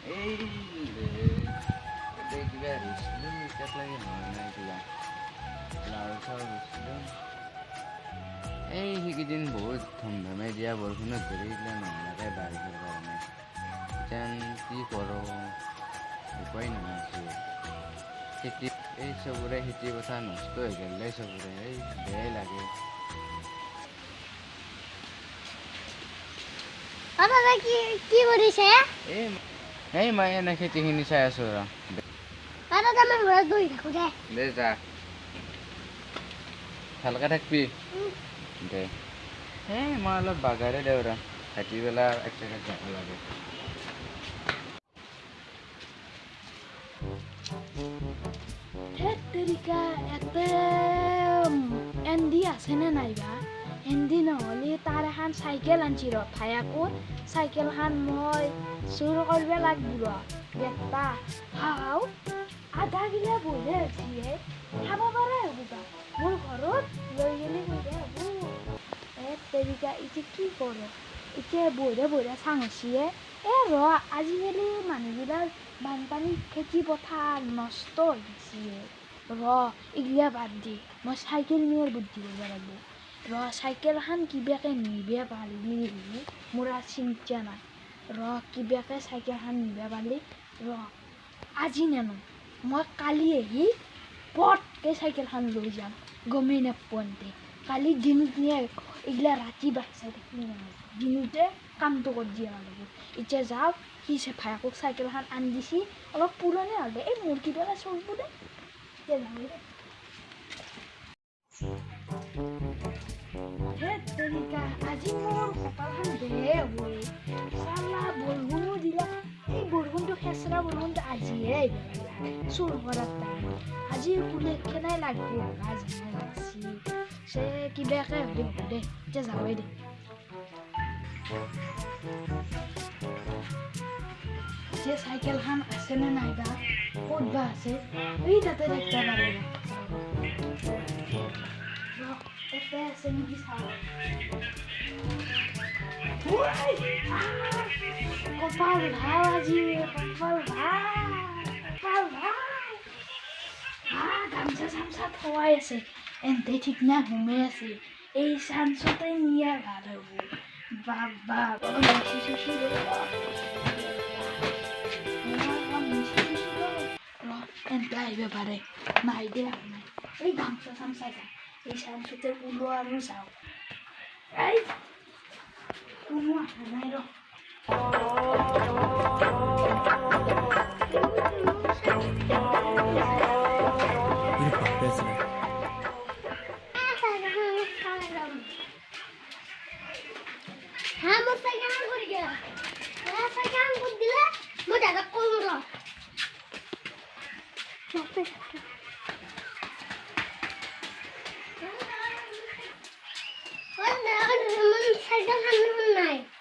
এই কিবা ৰুইছিলোঁ এতিয়ালৈকে হোৱা নাই কিবা লাও চাও ৰুইছিলোঁ এই সেইকেইদিন বহুত ধুমধামে দিয়া বৰষুণত ধৰি এইগিলা নহ'লাকে বাৰিষাৰ কাৰণে এতিয়া কি কৰোঁ উপায় নোহোৱা হৈছে খেতি এই চবৰে খেতি পথাৰ নষ্ট হৈ গ'লে চবৰে এই বেয়াই লাগে কি কৰিছে এই মই এনে খেতিখিনি চাই আছোঁ ৰ দে যা ভালকৈ থাকবি দে এই মই অলপ বাগাৰে দেওঁ ৰ ভাটিবেলা এক জেগাত যাব লাগে এন্দি আছেনে নাইবা এন্দি নহ'লে তাৰ এখন চাইকেল আনছি ৰ ভায়াকো চাইকেলখন মই চুৰ কৰিব লাগিব বেটা হাও আধা গিলা বলে আছে খাব পাৰে হ'বা মোৰ ঘৰত লৈ গেলি বলে হ'ব তেৰিকা এতিয়া কি কৰোঁ এতিয়া বহিৰে চাংচিয়ে ৰ আজিকালি মানুহবিলাক বানপানী খেতি পথাৰ নষ্ট হৈ গৈছে ৰ এইগিলা বাদ দি মই চাইকেল নিয়াৰ বুদ্ধি কৰিব লাগিব ৰ চাইকেলখন কিবাকে নিব পাৰিলি মোৰ আৰু চিন্তা নাই ৰ কিবাকে চাইকেলখন নিব পাৰিলি ৰ আজি নানো মই কালি আহি পটকে চাইকেলখন লৈ যাম গমেই নাপোৱাতে কালি দিনত নিয়ে এইগিলা ৰাতি বাচ্চাই থাকিলে নহয় দিনতে কামটো কৰি দিয়া লাগিব এতিয়া যাওক সি ভায়াকক চাইকেলখন আনি দিছি অলপ পুৰণি হ'ল দে এই মোৰ কিবাকে চলিব দে এতিয়া যাওঁ দে আজি মোৰ কপালখন বেয়া হ'ব চালা বৰষুণো দিলে এই বৰষুণটো খেচৰা বৰষুণটো আজিহে আহিব চুৰ কৰাৰ টাইম আজি কোনে কেনাই লাগিব আজি লাগছি সে কিবাকে হ'লে হ'ব দে এতিয়া যাবই দে যে চাইকেলখন আছেনে নাইবা ক'ত বা আছে এই তাতে দেখবা পাৰে এতে আছে নেকি চাওঁ কপাল ভাল আজি কপাল ভাল গামছা চামছা থোৱাই আছে এন্তে ঠিক না ঘুমাই আছে এই চান্সতে নিয়া ভাল হ'ব বাবা এন্তে আহিব পাৰে নাই দে নাই এই গামছা চামচা যা এই চান্সতে ওলোৱা আৰু যাওঁ এই কোনো অহা নাই ৰ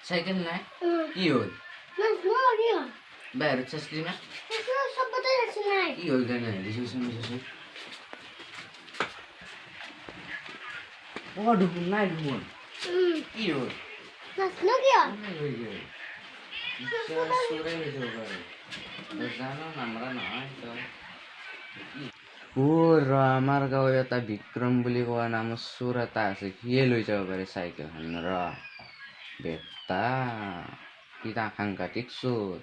চাইকেল নাই কি হ'ল বাহিৰত চাইছিলি না কি হ'ল কাৰণে দেখিছোন দেখোন নাই দেখোন কি হ'ল জানো নামৰা নহয় আমাৰ গাঁৱত এটা বিক্ৰম বুলি কোৱা নামৰ চোৰ এটা আছে সিয়ে লৈ যাব পাৰে চাইকেলখন ৰ বেটা কিটা সাংঘাতিক চোৰ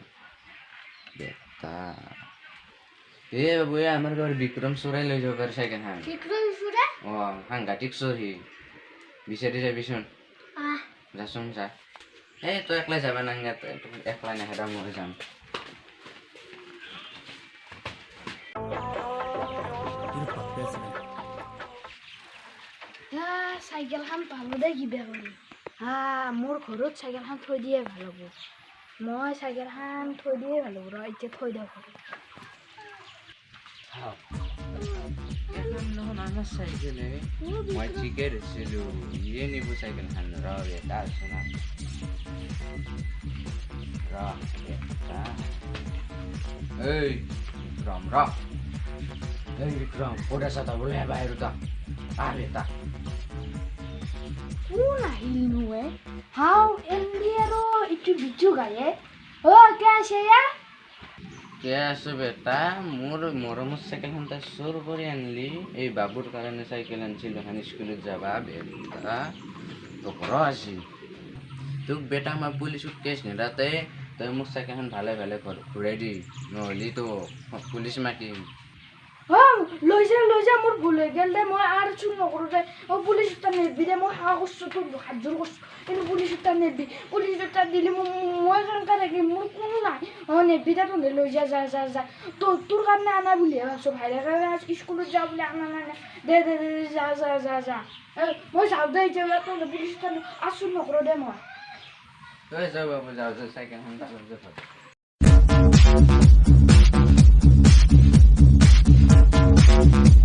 বেটা বাবু আমাৰ গাঁৱৰ বিক্ৰম চোৰাই লৈ যাব পাৰে চাইকেলখন সাংঘাতিক চোৰ সি বিচাৰি যাবিচোন যাচোন যা তই একলাই যাবা নাংগা একলাই নাহেৰা মই যাম চাইকেলখন পালো দে কিবা কৰি মোৰ ঘৰত চাইকেলখন থৈ দিয়ে ভাল হ'ব মই চাইকেলখন থৈ দিয়ে ভাল হ'ব ৰ এতিয়া থৈ দিওঁ ঘৰত আমার সাইকেলে মই ঠিকে রেছিল ইয়ে নিব সাইকেল খান র বেটা আছে না র বেটা এই রাম রাম এই বিক্রম ওটা সাথে বলে বাইরে তা আর বেটা কোন আহিল নুয়ে হাও এন্ডিয়ারো একটু বিচু গায়ে ও কে আছে ঠিকে আছে বেটা মোৰ মৰমৰ চাইকেলখন তই চোৰ কৰি আনিলি এই বাবুৰ কাৰণে চাইকেল আনিছিল এখন স্কুলত যাবা বেটা তোকৰ আছিল তোক বেটা মই পুলিচক কেছ নিদাতে তই মোৰ চাইকেলখন ভালে ভালে ঘূৰাই দি নহ'লে তো পুলিচ মাতিম লৈ যা মোৰ ভুল হৈ গেল দে মই আৰু চুৰ নকৰোঁ দে পুলিচ এটা নেদবি দে মই সেৱা কৰিছোঁ তোক হাতযোৰ কৰিছোঁ কিন্তু পুলিচ এটা নেদবি পুলিচ এটা দিলে মই কেনেকৈ থাকিম মোৰ কোনো নাই নেদবি দে তহঁতে লৈ যা তোৰ কাৰণে আনা বুলিহে ভাবছোঁ ভাইৰে কাৰণে স্কুলত যাওঁ বুলি আনা নাই দে যা মই যাওঁ দে এতিয়া তহঁতে পুলিচ এটা আৰু চুৰ নকৰোঁ দে মই তই যাওঁ বাবু যাওঁ চাইকেলখন তালৈ যা Thank you.